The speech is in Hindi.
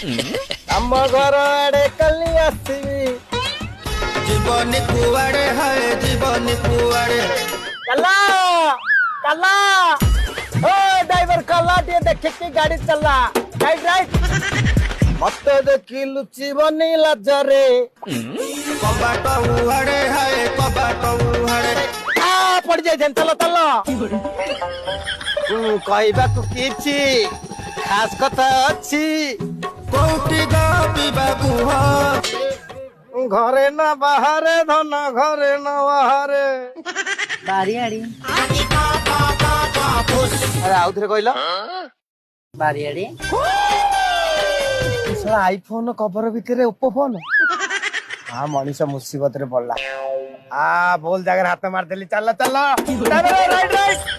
ଆମ ଘର ଆଡେ କାଲି ଆସିବି जीवनी कुआड़े है जीवनी कुआड़े कला कला ओ ड्राइवर कला टे देखि गाड़ी चला राइट राइट मत देखि लुचिबनी लजरे कबाट उहाड़े है कबाट उहाड़े आ पड़ जाय चलो चलो कहबाकू किछि खास कथा अछि कोउटी गाबी बाबू घरे ना बाहरे धन घरे ना बाहरे बारियाड़ी अरे आउ थरे कहला बारियाड़ी साला आईफोन कवर भितरे ओप्पो फोन हाँ मनीष मुसीबत रे पड़ला आ बोल जगह हाथ मार देली चल चल राइट राइट